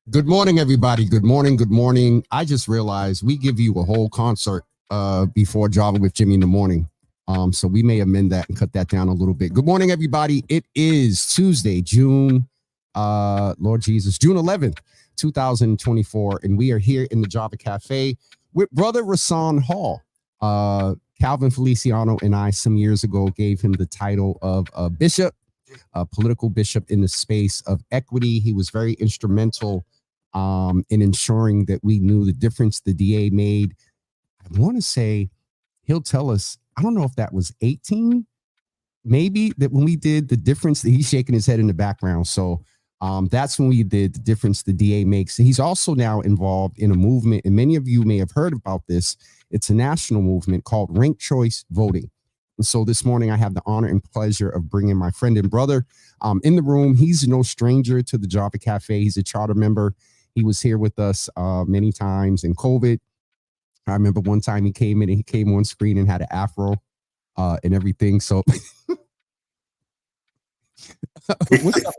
Good morning, everybody. Good morning. Good morning. I just realized we give you a whole concert before Java with Jimmy in the morning. So we may amend that and cut that down a little bit. Good morning, everybody. It is Tuesday, June 11th, 2024. And we are here in the Java Cafe with Brother Rahsaan Hall. Calvin Feliciano and I, some years ago, gave him the title of bishop, a political bishop in the space of equity. He was very instrumental in ensuring that we knew the difference the DA made. I want to say he'll tell us, I don't know if that was 18, maybe, that when we did the difference, that he's shaking his head in the background. So that's when we did the difference the DA makes. He's also now involved in a movement, and many of you may have heard about this. It's a national movement called ranked choice voting. And so this morning I have the honor and pleasure of bringing my friend and brother in the room. He's no stranger to the Java Cafe. He's a charter member. He was here with us many times in COVID. I remember one time he came in and he came on screen and had an afro and everything. So what's up?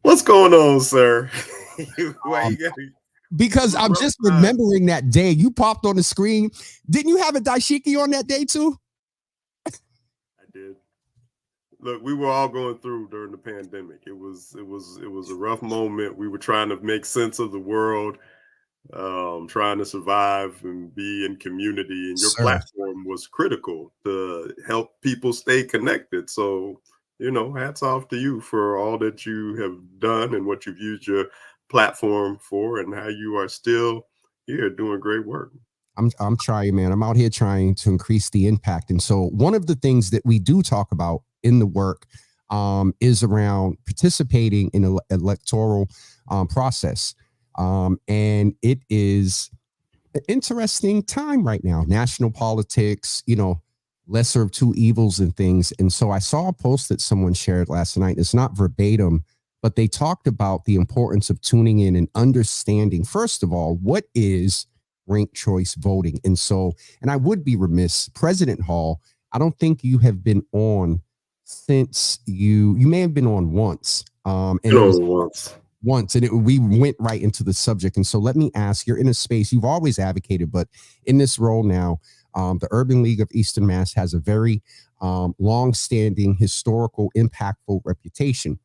What's going on, sir? Because I'm just remembering that day you popped on the screen. Didn't you have a dashiki on that day too? I did. Look, we were all going through during the pandemic. It was a rough moment. We were trying to make sense of the world, trying to survive and be in community. And your platform was critical to help people stay connected. So, hats off to you for all that you have done and what you've used your platform for, and how you are still here doing great work. I'm trying, man. I'm out here trying to increase the impact. And so one of the things that we do talk about in the work is around participating in an electoral process. And it is an interesting time right now. National politics, lesser of two evils and things. And so I saw a post that someone shared last night. It's not verbatim, but they talked about the importance of tuning in and understanding, first of all, what is ranked choice voting. And I would be remiss, President Hall, I don't think you have been on since you may have been on once. Once, and we went right into the subject. And so let me ask, you're in a space you've always advocated, but in this role now, the Urban League of Eastern Mass has a very long-standing, historical, impactful reputation.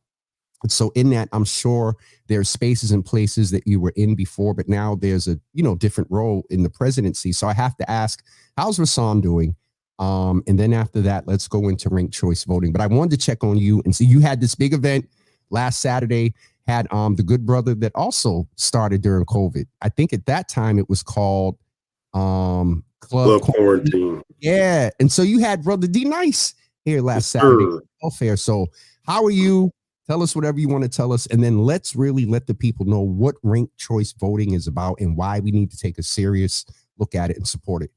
And so in that, I'm sure there's spaces and places that you were in before, but now there's a different role in the presidency. So I have to ask, how's Rahsaan doing? And then after that, let's go into ranked choice voting. But I wanted to check on you and see, you had this big event last Saturday, had the good brother that also started during COVID. I think at that time it was called Club Quarantine. Yeah. And so you had Brother D Nice here last Saturday. Fair. So how are you? Tell us whatever you want to tell us. And then let's really let the people know what ranked choice voting is about and why we need to take a serious look at it and support it.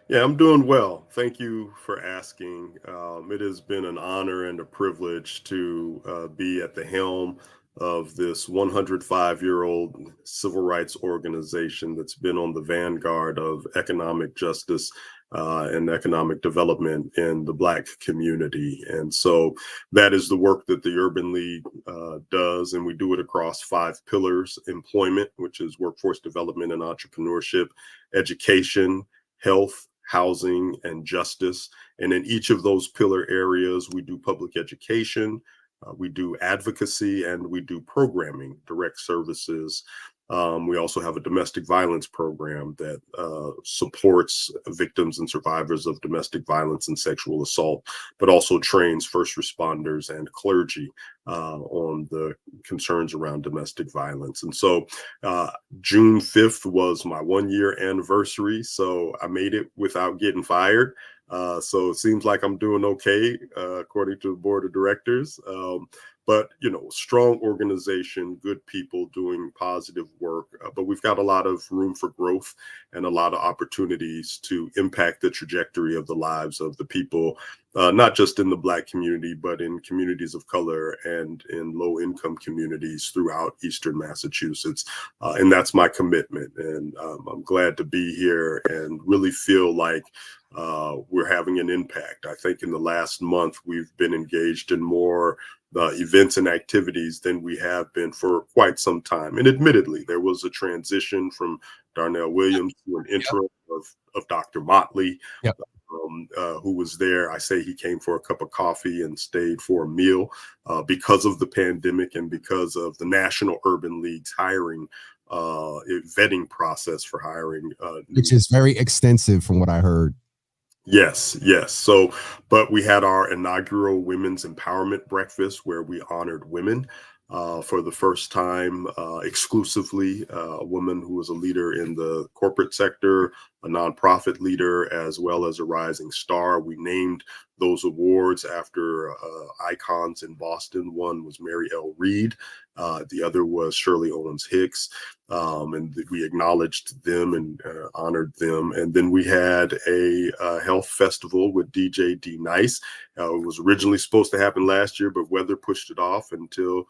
Yeah, I'm doing well. Thank you for asking. It has been an honor and a privilege to be at the helm of this 105-year-old civil rights organization that's been on the vanguard of economic justice and economic development in the Black community. And so that is the work that the Urban League does, and we do it across 5 pillars: employment, which is workforce development and entrepreneurship; education; health; housing; and justice. And in each of those pillar areas, we do public education, we do advocacy, and we do programming, direct services. We also have a domestic violence program that supports victims and survivors of domestic violence and sexual assault, but also trains first responders and clergy on the concerns around domestic violence. And so June 5th was my 1-year anniversary, so I made it without getting fired. So it seems like I'm doing okay, according to the board of directors. But, strong organization, good people doing positive work. But we've got a lot of room for growth and a lot of opportunities to impact the trajectory of the lives of the people, not just in the Black community, but in communities of color and in low-income communities throughout Eastern Massachusetts. And that's my commitment. And I'm glad to be here and really feel like we're having an impact. I think in the last month, we've been engaged in more events and activities than we have been for quite some time. And admittedly, there was a transition from Darnell Williams to an interim of Dr. Motley, Yep. who was there. I say he came for a cup of coffee and stayed for a meal because of the pandemic and because of the National Urban League's hiring vetting process for hiring. Which is very extensive from what I heard. Yes, yes. So, but we had our inaugural Women's Empowerment Breakfast where we honored women for the first time exclusively. A woman who was a leader in the corporate sector, a nonprofit leader, as well as a rising star. We named those awards after icons in Boston. One was Mary L. Reid. The other was Shirley Owens Hicks. And we acknowledged them and honored them. And then we had a health festival with DJ D Nice. It was originally supposed to happen last year, but weather pushed it off until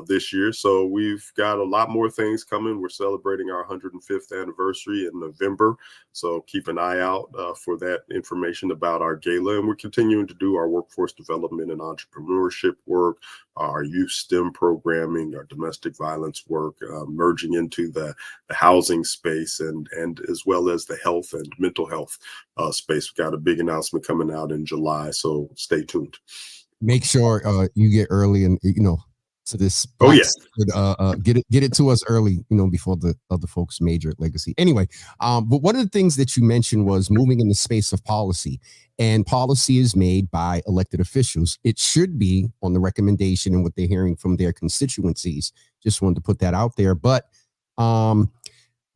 this year. So we've got a lot more things coming. We're celebrating our 105th anniversary in November. So keep an eye out for that information about our gala. And we're continuing to do our workforce development and entrepreneurship work, our youth STEM programming, our domestic violence work, merging into the housing space and as well as the health and mental health space. We've got a big announcement coming out in July, so stay tuned. Make sure you get early and to this. Oh yeah, get it to us early, before the other folks major at Legacy. Anyway, but one of the things that you mentioned was moving in the space of policy, and policy is made by elected officials. It should be on the recommendation and what they're hearing from their constituencies. Just wanted to put that out there. But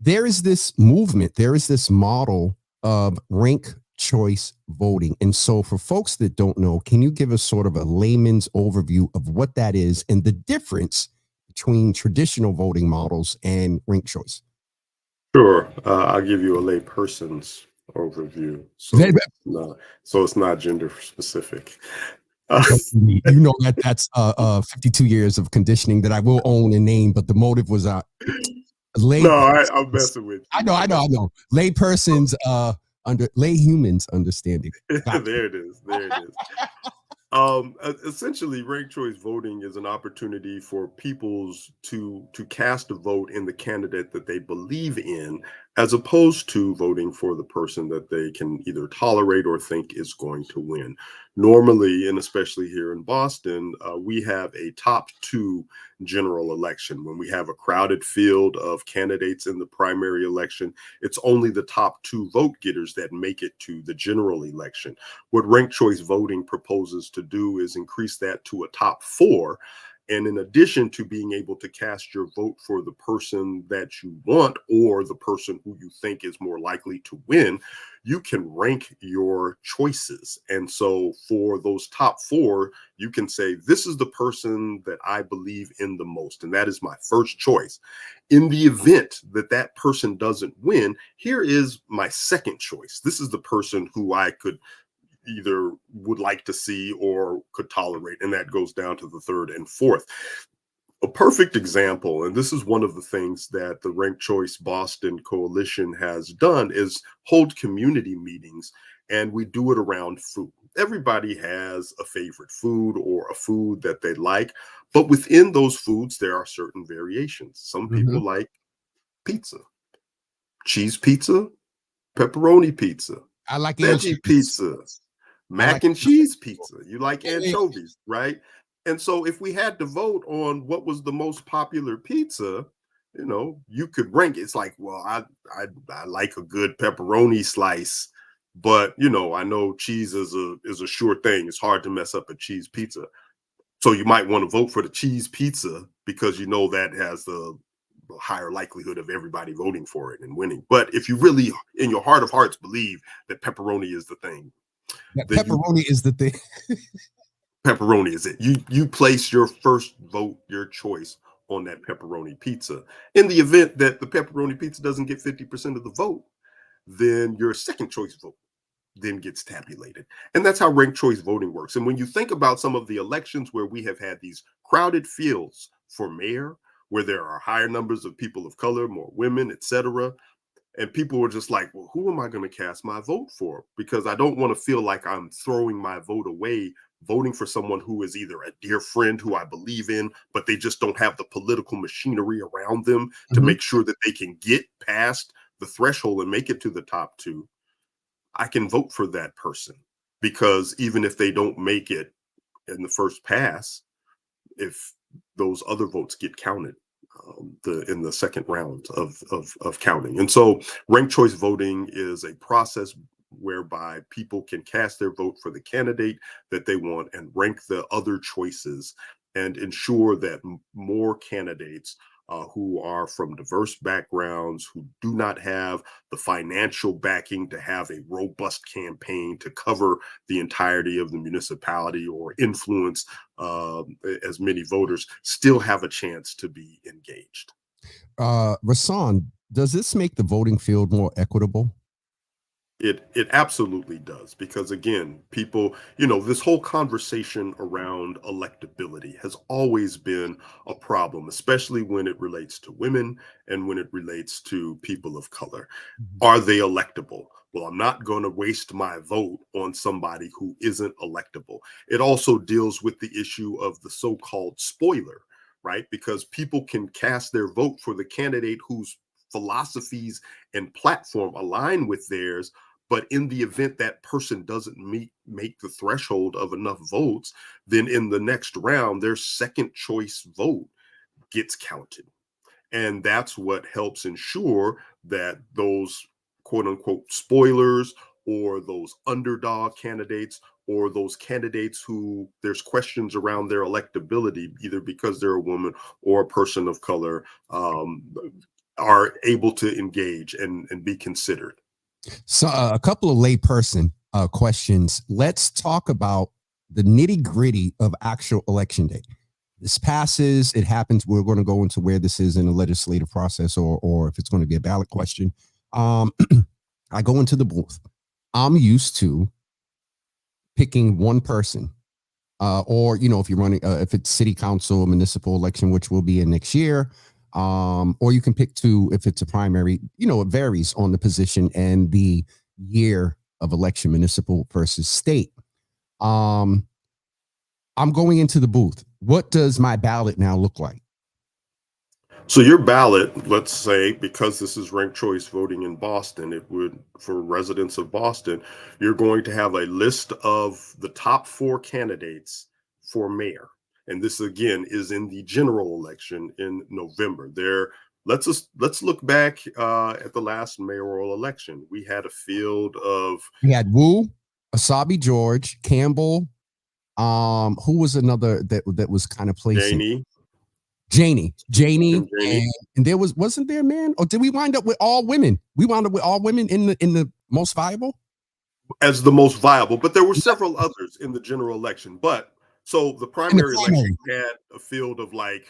there is this movement, there is this model of rank choice voting. And so for folks that don't know, can you give us sort of a layman's overview of what that is and the difference between traditional voting models and rank choice? Sure. I'll give you a lay person's overview. So it's not gender specific. That's 52 years of conditioning that I will own and name, but the motive was I'm messing with you. I know. Lay person's lay humans understanding. There it is. Essentially, ranked choice voting is an opportunity for peoples to cast a vote in the candidate that they believe in, as opposed to voting for the person that they can either tolerate or think is going to win. Normally, and especially here in Boston, we have a top two general election. When we have a crowded field of candidates in the primary election, it's only the top two vote getters that make it to the general election. What ranked choice voting proposes to do is increase that to a top four. And in addition to being able to cast your vote for the person that you want or the person who you think is more likely to win, you can rank your choices. And so for those top four, you can say, this is the person that I believe in the most, and that is my first choice. In the event that that person doesn't win, here is my second choice. This is the person who I could either would like to see or could tolerate, and that goes down to the third and fourth. A perfect example, and this is one of the things that the Ranked Choice Boston Coalition has done, is hold community meetings, and we do it around food. Everybody has a favorite food or a food that they like, but within those foods, there are certain variations. Some people like pizza, cheese pizza, pepperoni pizza, I like veggie pizza, mac and cheese pizza. You like anchovies, right? And so if we had to vote on what was the most popular pizza, you could rank it. It's like, well, I like a good pepperoni slice, but I know cheese is a sure thing. It's hard to mess up a cheese pizza. So you might want to vote for the cheese pizza because that has the higher likelihood of everybody voting for it and winning. But if you really, in your heart of hearts, believe that pepperoni is the thing, pepperoni is the thing. Pepperoni is it. You place your first vote, your choice on that pepperoni pizza. In the event that the pepperoni pizza doesn't get 50% of the vote, then your second choice vote then gets tabulated. And that's how ranked choice voting works. And when you think about some of the elections where we have had these crowded fields for mayor, where there are higher numbers of people of color, more women, etc., And people were just like, well, who am I going to cast my vote for? Because I don't want to feel like I'm throwing my vote away, voting for someone who is either a dear friend who I believe in, but they just don't have the political machinery around them to make sure that they can get past the threshold and make it to the top two. I can vote for that person, because even if they don't make it in the first pass, if those other votes get counted in the second round of counting. And so ranked choice voting is a process whereby people can cast their vote for the candidate that they want and rank the other choices and ensure that more candidates who are from diverse backgrounds, who do not have the financial backing to have a robust campaign to cover the entirety of the municipality or influence as many voters, still have a chance to be engaged. Rahsaan, does this make the voting field more equitable? It absolutely does, because again, people, this whole conversation around electability has always been a problem, especially when it relates to women and when it relates to people of color. Are they electable? Well, I'm not going to waste my vote on somebody who isn't electable. It also deals with the issue of the so-called spoiler, right? Because people can cast their vote for the candidate whose philosophies and platform align with theirs, but in the event that person doesn't make the threshold of enough votes, then in the next round, their second choice vote gets counted. And that's what helps ensure that those quote unquote spoilers, or those underdog candidates, or those candidates who there's questions around their electability, either because they're a woman or a person of color, are able to engage and be considered. So a couple of layperson questions. Let's talk about the nitty gritty of actual election day. This passes, it happens. We're going to go into where this is in the legislative process, or if it's going to be a ballot question. I go into the booth. I'm used to picking one person, or if you're running, if it's city council, municipal election, which will be in next year. Or you can pick two if it's a primary. It varies on the position and the year of election, municipal versus state. I'm going into the booth. What does my ballot now look like? So your ballot, let's say, because this is ranked choice voting in Boston, it would, for residents of Boston, you're going to have a list of the top 4 candidates for mayor. And this again is in the general election in November. Let's look back at the last mayoral election. We had a field of We had Wu, Asabi George, Campbell. Who was another that was kind of placing? Janie, and there wasn't there, man? Or did we wind up with all women? We wound up with all women in the most viable? As the most viable, but there were several others in the general election. But so the primary election had a field of like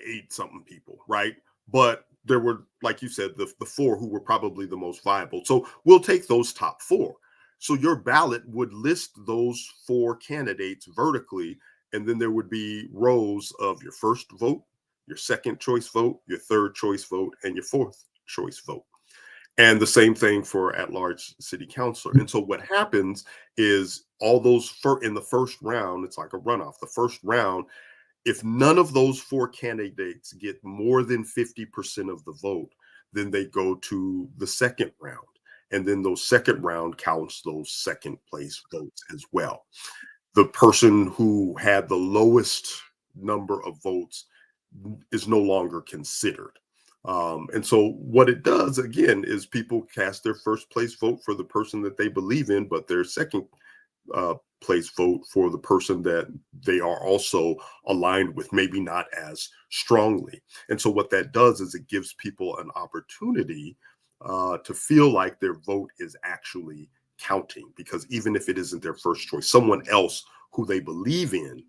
8 something people, right? But there were, like you said, the 4 who were probably the most viable. So we'll take those top 4. So your ballot would list those 4 candidates vertically, and then there would be rows of your first vote, your second choice vote, your third choice vote, and your fourth choice vote. And the same thing for at-large city councilor. And so what happens is all those in the first round, it's like a runoff. The first round, if none of those 4 candidates get more than 50% of the vote, then they go to the second round. And then those second round counts those second place votes as well. The person who had the lowest number of votes is no longer considered. And so what it does, again, is people cast their first place vote for the person that they believe in, but their second place vote for the person that they are also aligned with, maybe not as strongly. And so what that does is it gives people an opportunity to feel like their vote is actually counting, because even if it isn't their first choice, someone else who they believe in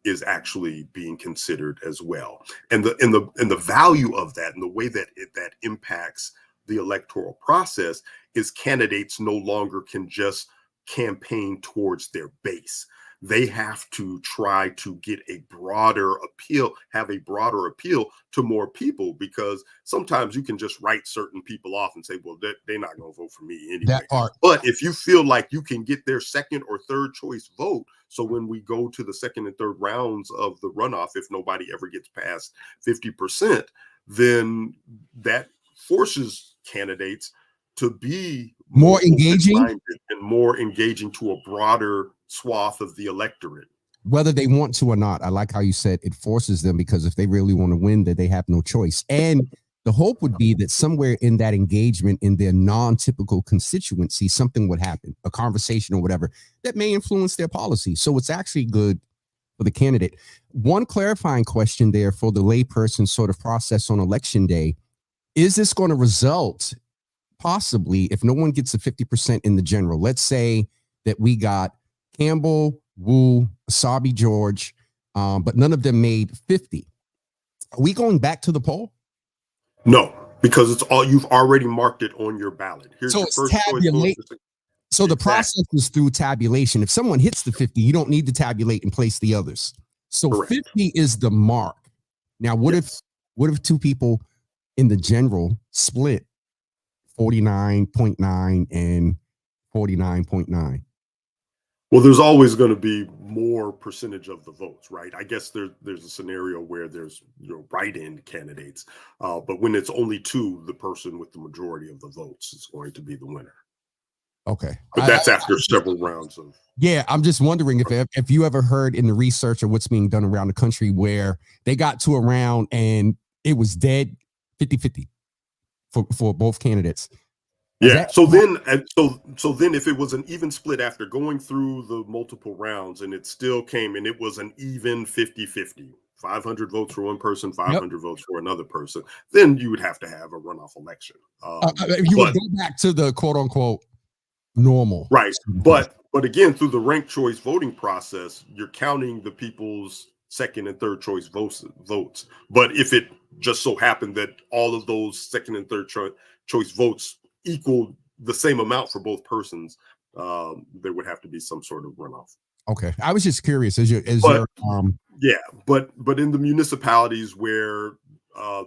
is actually being considered as well. And the value of that, and the way that that impacts the electoral process, is candidates no longer can just campaign towards their base. they have to try to get a broader appeal, have a broader appeal to more people, because sometimes you can just write certain people off and say, well, they're not going to vote for me anyway. That part. But if you feel like you can get their second or third choice vote, so when we go to the second and third rounds of the runoff, if nobody ever gets past 50%, then that forces candidates to be More engaging, and more engaging to a broader swath of the electorate, whether they want to or not. I like how you said it forces them, because if they really want to win, that they have no choice. And the hope would be that somewhere in that engagement in their non-typical constituency, something would happen, a conversation or whatever, that may influence their policy. So it's actually good for the candidate. One clarifying question there for the layperson sort of process on election day: is this going to result, possibly, if no one gets a 50% in the general? Let's say that we got Campbell, Wu, Asabi George, but none of them made 50. Are we going back to the poll? No, because it's all, you've already marked it on your ballot. Here's So your it's first choice. So the process is through tabulation. If someone hits the 50, you don't need to tabulate and place the others. So correct. 50 is the mark. Now, what if two people in the general split 49.9 and 49.9? Well, there's always going to be more percentage of the votes, right? I guess there's a scenario where there's write-in candidates, but when it's only two, the person with the majority of the votes is going to be the winner. Okay, but that's after several rounds of. Yeah, I'm just wondering if you ever heard in the research or what's being done around the country where they got to a round and it was dead 50-50 for both candidates. Yeah. So then if it was an even split after going through the multiple rounds and it still came and it was an even 50-50, 500 votes for one person, 500 votes for another person, then you would have to have a runoff election. You would go back to the quote unquote normal. Right. But again, through the ranked choice voting process, you're counting the people's second and third choice votes. But if it just so happened that all of those second and third choice votes equal the same amount for both persons, there would have to be some sort of runoff. Okay, I was just curious. But in the municipalities where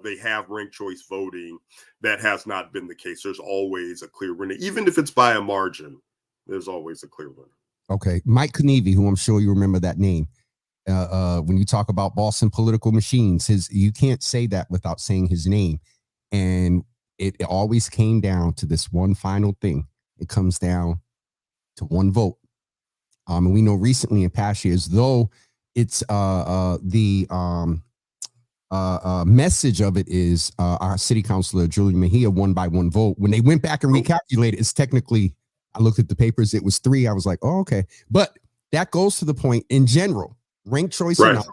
they have ranked choice voting, that has not been the case. There's always a clear winner, even if it's by a margin. There's always a clear winner. Okay, Mike Knievy, who I'm sure you remember that name. When you talk about Boston political machines, you can't say that without saying his name, and it always came down to this one final thing. It comes down to one vote. And we know recently in past years, though it's the message of it is our city councilor, Julie Mejia, won by one vote. When they went back and recalculated, it's technically, I looked at the papers, it was 3. I was like, oh, okay. But that goes to the point in general, ranked choice or not,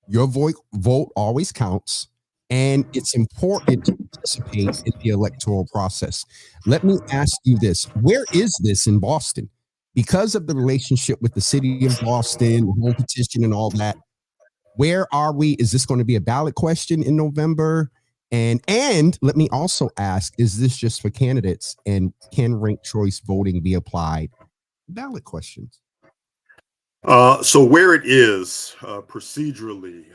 your vote always counts. And it's important to participate in the electoral process. Let me ask you this. Where is this in Boston? Because of the relationship with the city of Boston, the home petition and all that, where are we? Is this going to be a ballot question in November? And let me also ask, is this just for candidates? And can ranked choice voting be applied? Ballot questions. So where it is procedurally,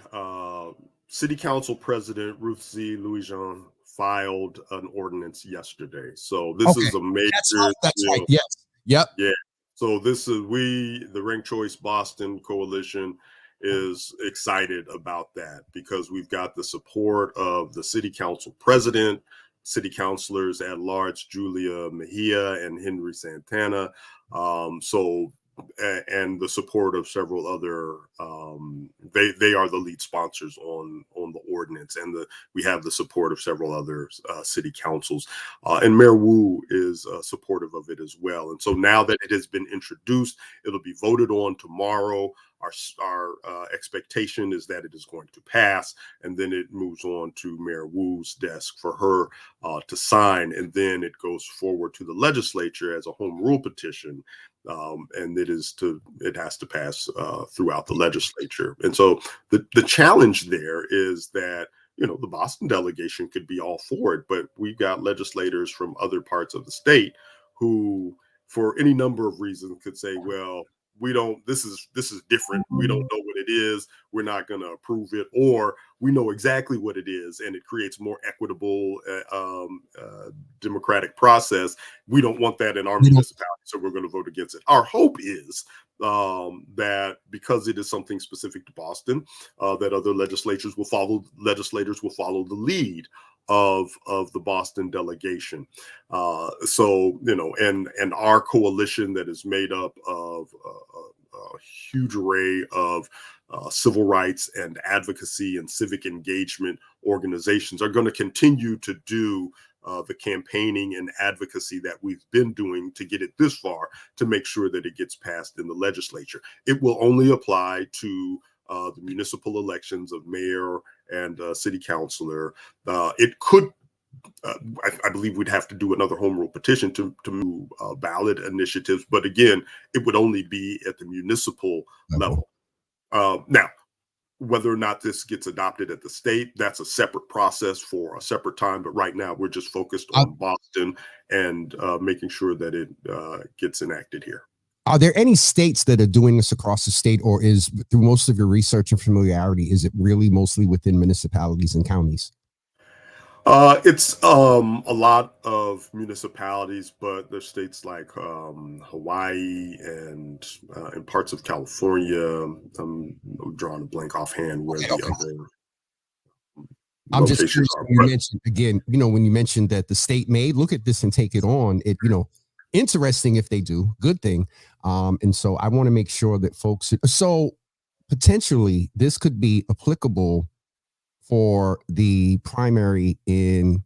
City Council President Ruth Z. Louis-Jean filed an ordinance yesterday. So this is a major. That's right. Yes. Yep. Yeah. So this is the Ranked Choice Boston Coalition is excited about that because we've got the support of the City Council President, City Councilors at large, Julia Mejia and Henry Santana. And the support of several other, they are the lead sponsors on the ordinance, and we have the support of several other city councils, and Mayor Wu is supportive of it as well. And so now that it has been introduced, it'll be voted on tomorrow. Our expectation is that it is going to pass, and then it moves on to Mayor Wu's desk for her to sign, and then it goes forward to the legislature as a home rule petition. And it has to pass throughout the legislature. And so the challenge there is that, the Boston delegation could be all for it, but we've got legislators from other parts of the state who, for any number of reasons, could say, well, we don't, this is different. We don't know what it is. We're not going to approve it, or we know exactly what it is and it creates more equitable democratic process. We don't want that in our municipality, so we're going to vote against it. Our hope is that because it is something specific to Boston, that other legislators will follow the lead of the Boston delegation. So, and our coalition that is made up of a huge array of civil rights and advocacy and civic engagement organizations are going to continue to do the campaigning and advocacy that we've been doing to get it this far, to make sure that it gets passed in the legislature. It will only apply to the municipal elections of mayor and city councilor. It could, I believe we'd have to do another home rule petition to move ballot initiatives. But again, it would only be at the municipal level. Now, whether or not this gets adopted at the state, that's a separate process for a separate time. But right now, we're just focused on Boston and making sure that it gets enacted here. Are there any states that are doing this across the state, or is, through most of your research and familiarity, is it really mostly within municipalities and counties? It's a lot of municipalities, but there's states like Hawaii and in parts of California. I'm drawing a blank offhand where the other. I'm just curious, when you mentioned, again, when you mentioned that the state may look at this and take it on, it, interesting if they do, good thing. And so I want to make sure that folks, so potentially this could be applicable for the primary in,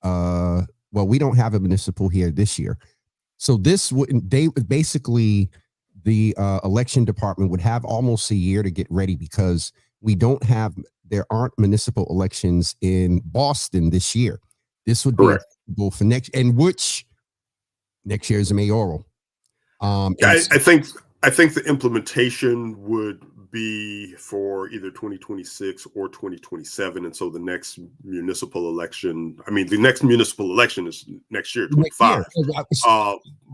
well, we don't have a municipal here this year. So this wouldn't, they would basically, the election department would have almost a year to get ready, because there aren't municipal elections in Boston this year. This would be applicable for next, and which next year is a mayoral. I think the implementation would be for either 2026 or 2027, and so the next municipal election. The next municipal election is next year, 25.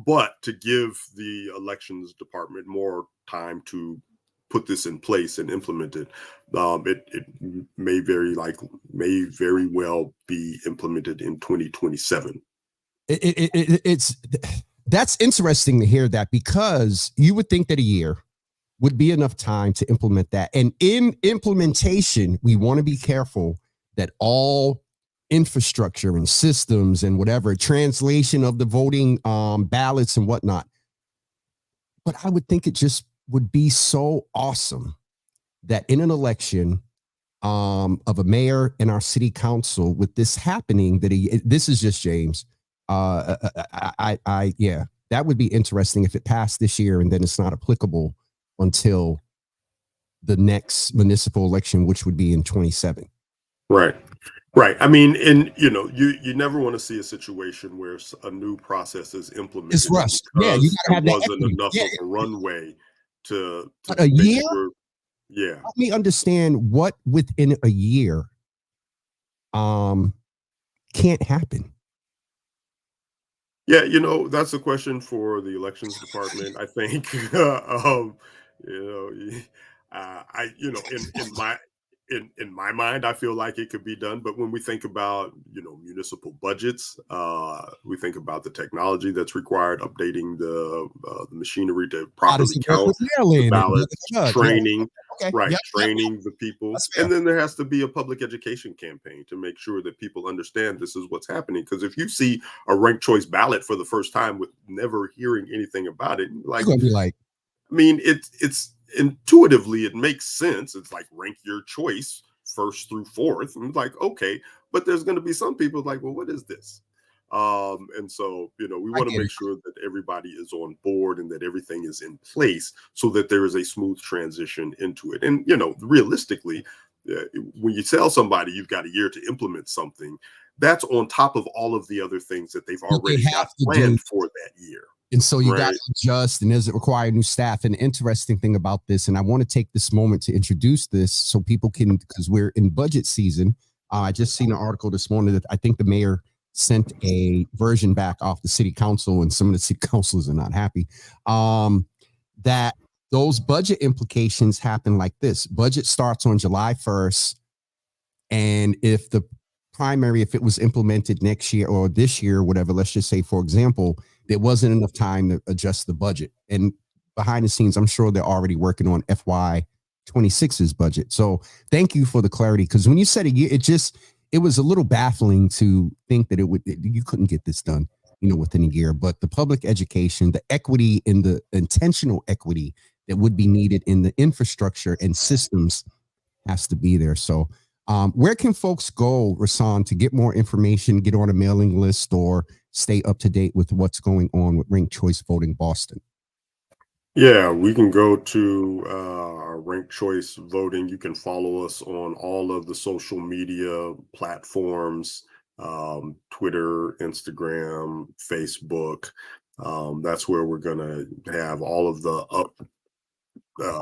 But to give the elections department more time to put this in place and implement it, it may very well be implemented in 2027. That's interesting to hear that, because you would think that a year would be enough time to implement that. And in implementation, we want to be careful that all infrastructure and systems and whatever, translation of the voting ballots and whatnot. But I would think it just would be so awesome that in an election of a mayor and our city council, with this happening, that this is just James. Yeah, that would be interesting if it passed this year and then it's not applicable until the next municipal election, which would be in 27. Right. And you never want to see a situation where a new process is implemented. It's rushed. Yeah, you gotta have that. Wasn't enough of a runway to a year. Sure. Yeah. Help me understand what within a year can't happen. Yeah, that's a question for the elections department, I think. In my mind, I feel like it could be done. But when we think about, municipal budgets, we think about the technology that's required, updating the machinery to properly count the ballots, training, training the people. And then there has to be a public education campaign to make sure that people understand this is what's happening. Because if you see a ranked choice ballot for the first time with never hearing anything about it, it's intuitively, it makes sense. It's like rank your choice first through fourth. And okay, but there's going to be some people like, well, what is this? And so, we want to make sure that everybody is on board and that everything is in place so that there is a smooth transition into it. And, realistically, when you tell somebody you've got a year to implement something, that's on top of all of the other things that they've already got planned for that year. And so you got to adjust, and does it require new staff? And the interesting thing about this, and I want to take this moment to introduce this so people can, because we're in budget season. I just seen an article this morning that I think the mayor sent a version back off the city council, and some of the city councilors are not happy. That those budget implications happen like this. Budget starts on July 1st. And if the primary, if it was implemented next year or this year, or whatever, let's just say, for example, there wasn't enough time to adjust the budget. And behind the scenes, I'm sure they're already working on FY 26's budget. So thank you for the clarity. Because when you said a year, it was a little baffling to think that you couldn't get this done, within a year. But the public education, the equity and the intentional equity that would be needed in the infrastructure and systems has to be there. So where can folks go, Rahsaan, to get more information, get on a mailing list, or stay up to date with what's going on with Ranked Choice Voting Boston? Yeah, we can go to Ranked Choice Voting. You can follow us on all of the social media platforms, Twitter, Instagram, Facebook. That's where we're going to have all of the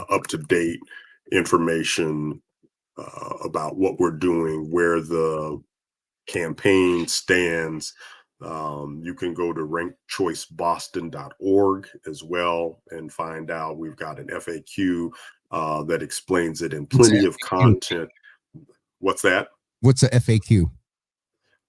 up-to-date information about what we're doing, where the campaign stands. You can go to rankedchoiceboston.org as well and find out. We've got an FAQ that explains it in plenty of content. What's that? What's a FAQ?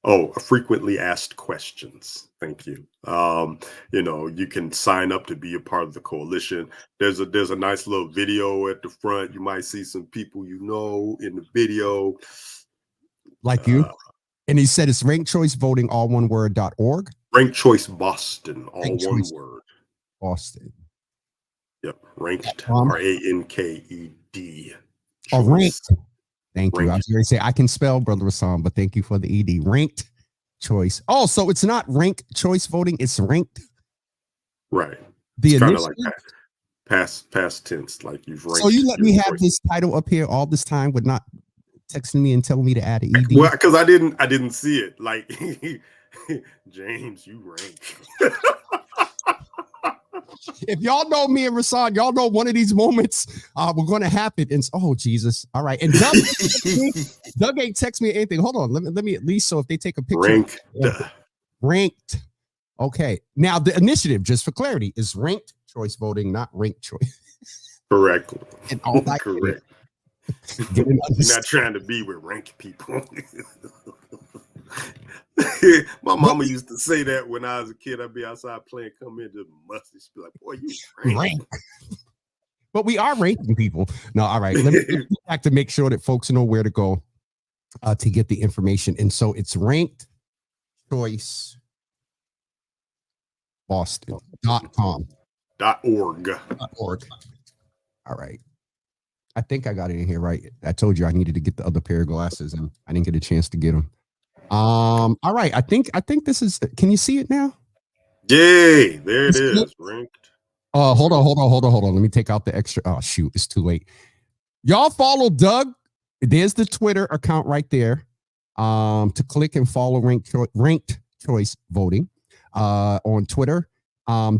Oh, frequently asked questions. Thank you. You can sign up to be a part of the coalition. There's a nice little video at the front. You might see some people in the video. Like you? And he said it's Ranked Choice Voting, all one word.org. Ranked Choice Boston, all one word. Boston. Yep. Ranked, RANKED. Oh, ranked. Thank you. I was going to say I can spell, Brother Rahsaan, but thank you for the ED. Ranked Choice. Oh, so it's not Ranked Choice Voting, it's ranked. Right. The it's kind of like past tense, like you've ranked. So you let me have this title up here all this time with not texting me and telling me to add an ED? Well, because I didn't see it. Like James, you rank. If y'all know me and Rahsaan, y'all know one of these moments we're going to happen. And oh, Jesus. All right. And Doug ain't text me anything. Hold on. Let me at least, so if they take a picture. Ranked. Okay. Now the initiative, just for clarity, is Ranked Choice Voting, not Ranked Choice. Correct. And all that. Correct. You're not trying to be with ranked people. My mama used to say that when I was a kid. I'd be outside playing, come in to musty. She'd be like, boy, you ranked. But we are ranking people. No, all right. Let me get back to make sure that folks know where to go to get the information. And so it's Ranked Choice Boston.com. .org. All right. I think I got it in here, right? I told you I needed to get the other pair of glasses and I didn't get a chance to get them. All right. I think this is, can you see it now? Yay. There it is. Ranked. Hold on. Let me take out the extra. Oh, shoot. It's too late. Y'all follow Doug. There's the Twitter account right there. To click and follow Ranked Choice Voting on Twitter.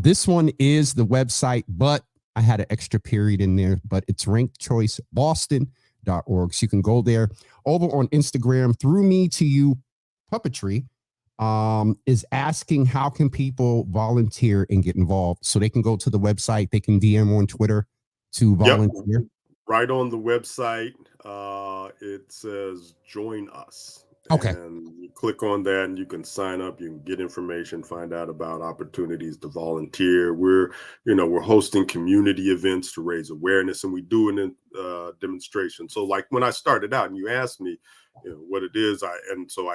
This one is the website, but I had an extra period in there, but it's rankedchoiceboston.org. So you can go there. Over on Instagram, Through Me to You Puppetry is asking how can people volunteer and get involved. So they can go to the website. They can DM on Twitter to volunteer. Yep. Right on the website, it says join us. Okay. And you click on that and you can sign up, you can get information, find out about opportunities to volunteer. We're hosting community events to raise awareness, and we do a demonstration. So like when I started out and you asked me what it is, I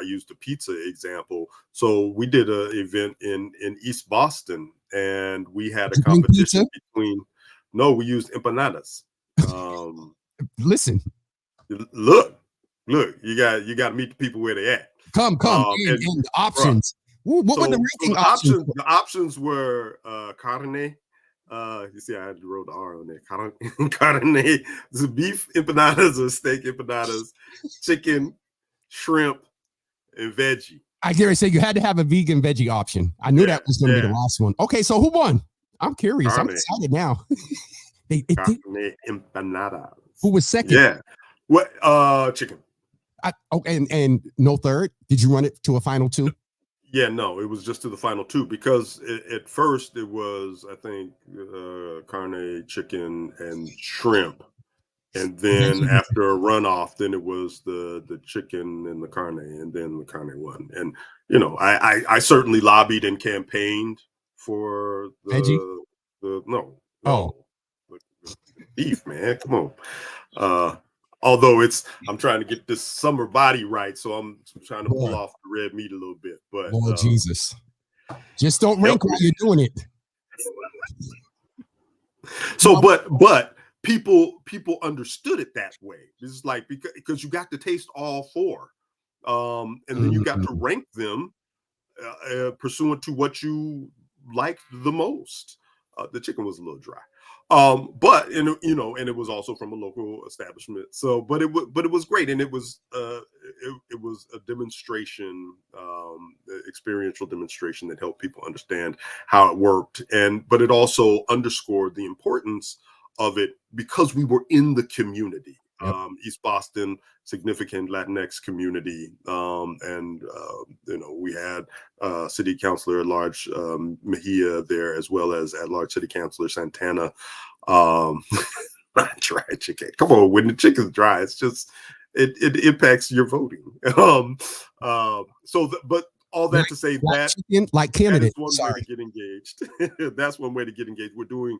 used the pizza example. So we did an event in East Boston, and we had a competition we used empanadas. Listen. Look, you got to meet the people where they at. Come. And the options. Ooh, what were the ranking options? The options were carne. You see, I had to roll the R on there. Carne, the beef empanadas or steak empanadas, chicken, shrimp, and veggie. I dare say you had to have a vegan veggie option. I knew that was going to be the last one. Okay, so who won? I'm curious. Carne. I'm excited now. Carne empanadas. Who was second? Yeah. What? Chicken. And no third. Did you run it to a final two? Yeah, no, it was just to the final two because at first it was, I think, carne, chicken, and shrimp. And then Eventually, after a runoff, then it was the chicken and the carne, and then the carne won. And you know, I certainly lobbied and campaigned for veggie. the no Oh, no the beef, man. Come on. Uh, although I'm trying to get this summer body right, so I'm trying to pull Lord, off the red meat a little bit. But Lord Jesus, just don't yep. rank while you're doing it. So, but people understood it that way. This is like because you got to taste all four, and then you got to rank them pursuant to what you liked the most. The chicken was a little dry, but you know, and it was also from a local establishment. So, but it was great, and it was a demonstration, experiential demonstration that helped people understand how it worked, but it also underscored the importance of it because we were in the community. Yep. East Boston, significant Latinx community, and you know, we had city councilor at large Mejia there, as well as at large city councilor Santana. Not dry chicken. Come on, when the chicken's dry, it's just it impacts your voting. But all that to say that chicken, like candidate. that is one way to get engaged. That's one way to get engaged. We're doing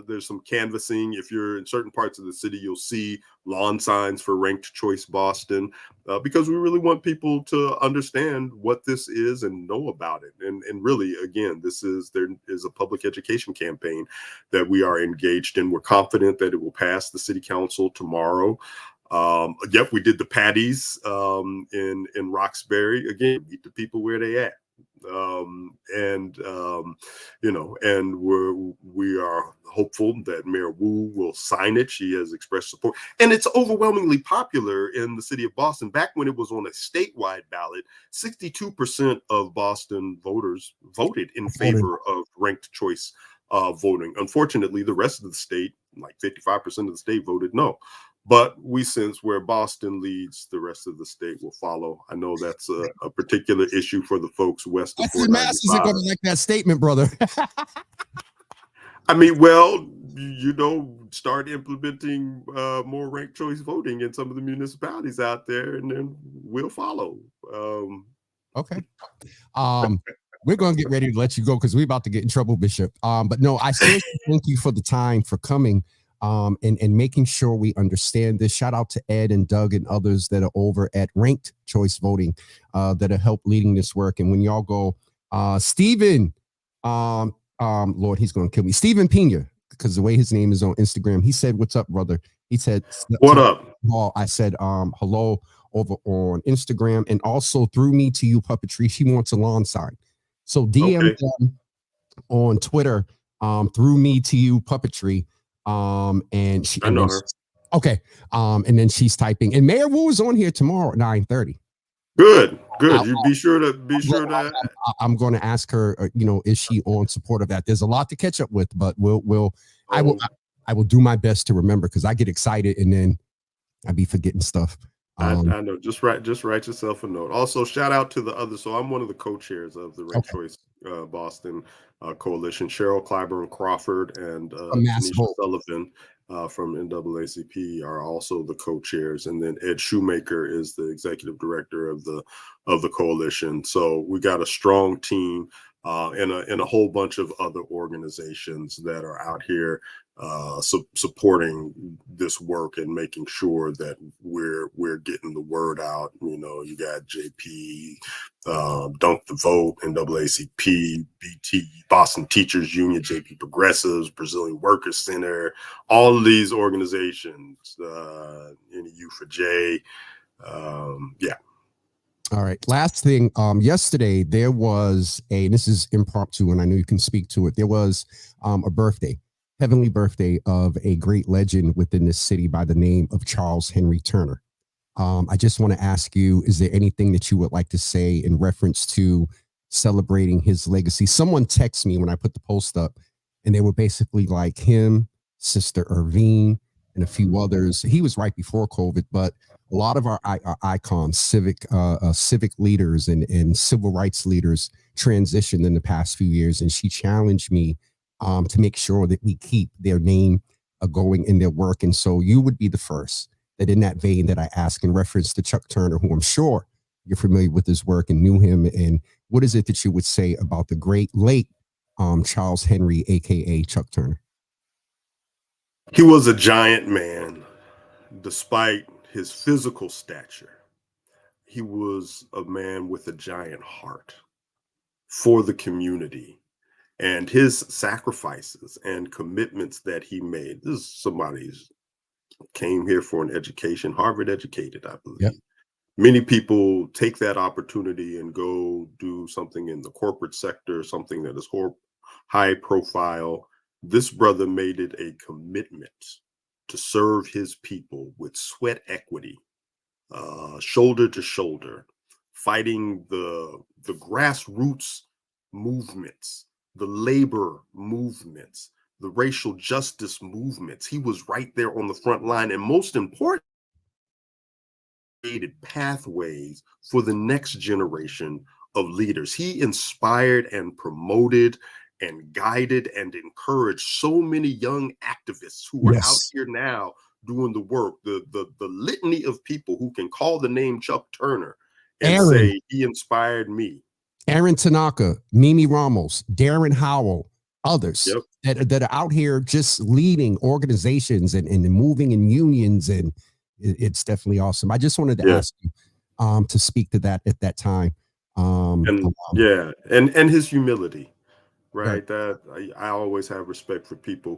there's some canvassing. If you're in certain parts of the city, you'll see lawn signs for Ranked Choice Boston, because we really want people to understand what this is and know about it. And really, again, there is a public education campaign that we are engaged in. We're confident that it will pass the city council tomorrow. Yep, we did the patties in Roxbury. Again, meet the people where they at. You know, and we are hopeful that Mayor Wu will sign it. She has expressed support, and it's overwhelmingly popular in the city of Boston. Back when it was on a statewide ballot, 62% of Boston voters voted in favor of ranked choice voting. Unfortunately, the rest of the state, like 55% of the state, voted no. But we sense where Boston leads, the rest of the state will follow. I know that's a particular issue for the folks west of 495. The masses are going to like that statement, brother. I mean, well, you know, start implementing more ranked choice voting in some of the municipalities out there, and then we'll follow. Okay. We're going to get ready to let you go because we're about to get in trouble, Bishop. But no, I seriously thank you for the time, for coming. And making sure we understand this. Shout out to Ed and Doug and others that are over at Ranked Choice Voting that have helped leading this work. And when y'all go, Stephen, Lord, he's going to kill me. Stephen Pena, because the way his name is on Instagram, he said, "What's up, brother?" He said, "What up?" I said, "Hello" over on Instagram, and also through me to you puppetry. She wants a lawn sign, so DM them on Twitter. Through me to you puppetry. And she, I know her. Okay. And then she's typing, and Mayor Wu is on here tomorrow at 9:30. Good. You be sure to. I'm going to ask her. You know, is she on support of that? There's a lot to catch up with, but I will do my best to remember because I get excited and then I be forgetting stuff. I know. Just write yourself a note. Also, shout out to the others. So I'm one of the co-chairs of the Ranked Choice Boston Coalition. Cheryl Clyburn Crawford and Tanisha Sullivan from NAACP are also the co-chairs, and then Ed Shoemaker is the executive director of the coalition. So we got a strong team and a whole bunch of other organizations that are out here supporting this work and making sure that we're getting the word out. You know, you got JP, Dunk the Vote, NAACP, BT, Boston Teachers Union, JP Progressives, Brazilian Workers Center, all of these organizations, NEU4J, yeah. All right. Last thing. Yesterday there was this is impromptu, and I know you can speak to it. There was a heavenly birthday of a great legend within this city by the name of Charles Henry Turner. I just want to ask you, is there anything that you would like to say in reference to celebrating his legacy? Someone texted me when I put the post up, and they were basically like him, Sister Irvine, and a few others. He was right before COVID, but a lot of our icons, civic leaders and civil rights leaders transitioned in the past few years. And she challenged me to make sure that we keep their name going in their work. And so you would be the first that in that vein that I ask in reference to Chuck Turner, who I'm sure you're familiar with his work and knew him. And what is it that you would say about the great late Charles Henry, aka Chuck Turner? He was a giant man, despite his physical stature. He was a man with a giant heart for the community, and his sacrifices and commitments that he made. This is somebody who came here for an education, Harvard educated, I believe. Yep. Many people take that opportunity and go do something in the corporate sector, something that is high profile. This brother made it a commitment to serve his people with sweat equity, shoulder to shoulder, fighting the grassroots movements, the labor movements, the racial justice movements. He was right there on the front line, and most important, created pathways for the next generation of leaders. He inspired and promoted and guided and encouraged so many young activists who are out here now doing the work. The litany of people who can call the name Chuck Turner and say he inspired me. Aaron Tanaka, Mimi Ramos, Darren Howell, others that are out here just leading organizations and moving in unions, and it's definitely awesome. I just wanted to ask you to speak to that at that time. And his humility, right? That I always have respect for people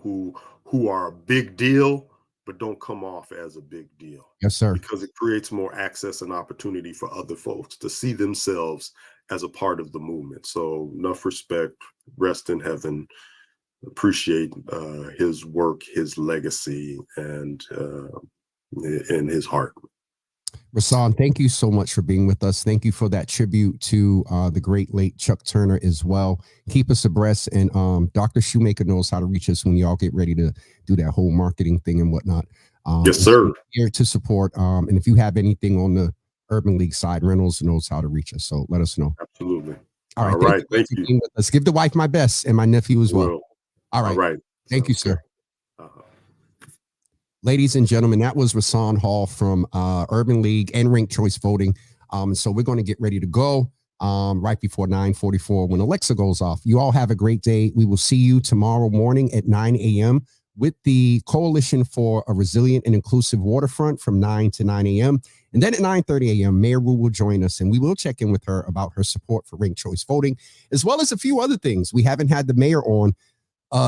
who are a big deal but don't come off as a big deal. Yes, sir. Because it creates more access and opportunity for other folks to see themselves as a part of the movement. So enough respect, rest in heaven, appreciate his work, his legacy, and his heart. Rahsaan, thank you so much for being with us. Thank you for that tribute to the great late Chuck Turner as well. Keep us abreast, and Dr. Shoemaker knows how to reach us when y'all get ready to do that whole marketing thing and whatnot. Yes, sir. Here to support. And if you have anything on the Urban League side, Reynolds knows how to reach us. So let us know. Absolutely. All right. Thank you. Let's give the wife my best and my nephew as well. All right. Thank you, sir. Ladies and gentlemen, that was Rahsaan Hall from Urban League and Ranked Choice Voting. So we're going to get ready to go right before 9:44 when Alexa goes off. You all have a great day. We will see you tomorrow morning at 9 a.m. with the Coalition for a Resilient and Inclusive Waterfront from 9 to 9 a.m. And then at 9:30 a.m., Mayor Wu will join us, and we will check in with her about her support for Ranked Choice Voting, as well as a few other things. We haven't had the mayor on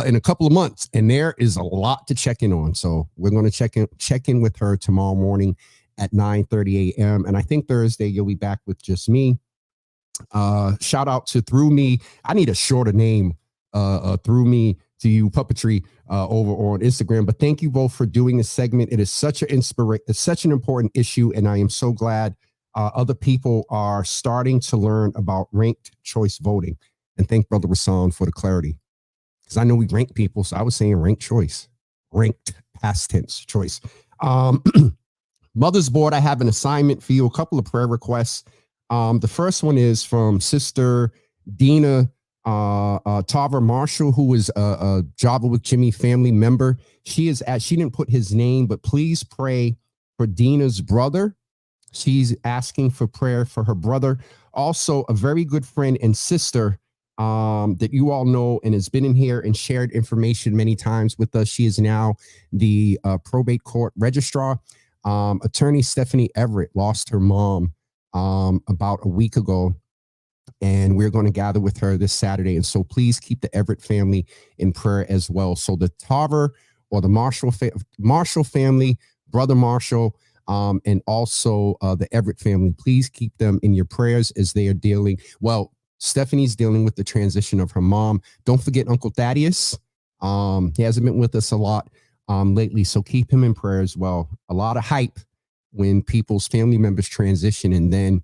in a couple of months, and there is a lot to check in on. So we're going to check in with her tomorrow morning at 9:30 a.m. And I think Thursday you'll be back with just me. Shout out to Through Me. I need a shorter name. Through Me to You Puppetry over on Instagram. But thank you both for doing this segment. It is such it's such an important issue, and I am so glad other people are starting to learn about ranked choice voting. And thank Brother Rahsaan for the clarity. Because I know we rank people, so I was saying ranked choice, ranked past tense choice. Mother's Board, I have an assignment for you, a couple of prayer requests. The first one is from Sister Dina Tarver Marshall, who is a Java with Jimmy family member. She didn't put his name, but please pray for Dina's brother. She's asking for prayer for her brother. Also, a very good friend and sister that you all know and has been in here and shared information many times with us. She is now the probate court registrar. Attorney Stephanie Everett lost her mom about a week ago, and we're going to gather with her this Saturday. And so please keep the Everett family in prayer as well. So the Tarver or the Marshall family, Brother Marshall, and also the Everett family, please keep them in your prayers as they are dealing. Well, Stephanie's dealing with the transition of her mom. Don't forget Uncle Thaddeus. He hasn't been with us a lot lately, so keep him in prayer as well. A lot of hype when people's family members transition, and then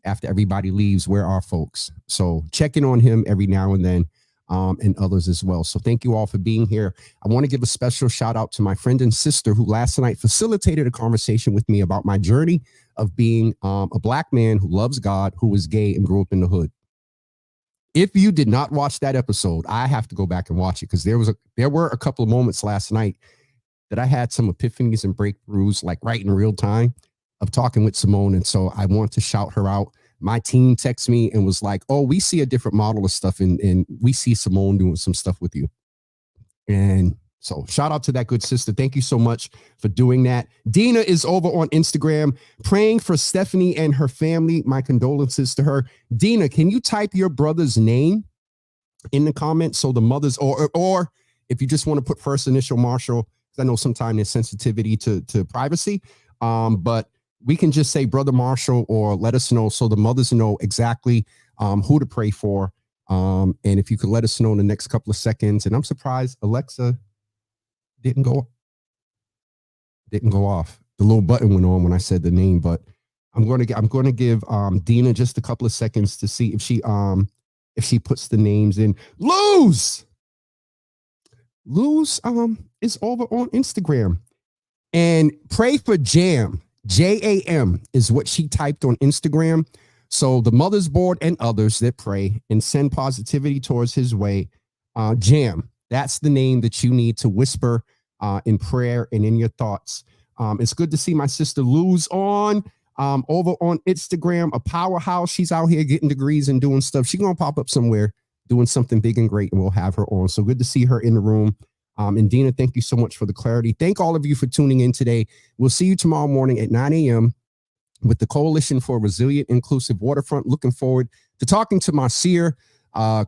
after everybody leaves, where are folks? So checking on him every now and then. and others as well. So thank you all for being here. I want to give a special shout out to my friend and sister who last night facilitated a conversation with me about my journey of being a Black man who loves God, who was gay and grew up in the hood. If you did not watch that episode, I have to go back and watch it, because there were a couple of moments last night that I had some epiphanies and breakthroughs, like right in real time, of talking with Simone. And so I want to shout her out. My team texted me and was like, oh, we see a different model of stuff, and we see Simone doing some stuff with you. And so shout out to that good sister. Thank you so much for doing that. Dina is over on Instagram praying for Stephanie and her family. My condolences to her. Dina, can you type your brother's name in the comments so the mothers, or if you just want to put first initial Marshall, because I know sometimes there's sensitivity to privacy, but we can just say Brother Marshall, or let us know so the mothers know exactly who to pray for. And if you could let us know in the next couple of seconds. And I'm surprised Alexa didn't go off. The little button went on when I said the name, but I'm going to give Dina just a couple of seconds to see if she puts the names in. Luz is over on Instagram, and pray for Jam. JAM is what she typed on Instagram. So the Mother's Board and others that pray and send positivity towards his way. Jam, that's the name that you need to whisper in prayer and in your thoughts. It's good to see my sister Luz over on Instagram, a powerhouse. She's out here getting degrees and doing stuff. She's going to pop up somewhere doing something big and great, and we'll have her on. So good to see her in the room. And Dina, thank you so much for the clarity. Thank all of you for tuning in today. We'll see you tomorrow morning at 9 a.m. with the Coalition for Resilient Inclusive Waterfront. Looking forward to talking to Marcia.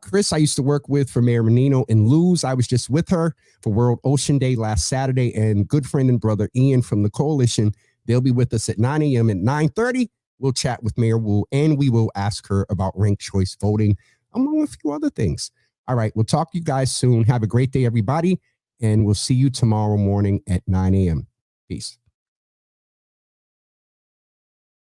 Chris, I used to work with for Mayor Menino, and Luz, I was just with her for World Ocean Day last Saturday, and good friend and brother Ian from the Coalition. They'll be with us at 9 a.m. At 9:30, we'll chat with Mayor Wu, and we will ask her about ranked choice voting, among a few other things. All right, we'll talk to you guys soon. Have a great day, everybody, and we'll see you tomorrow morning at 9 a.m. Peace.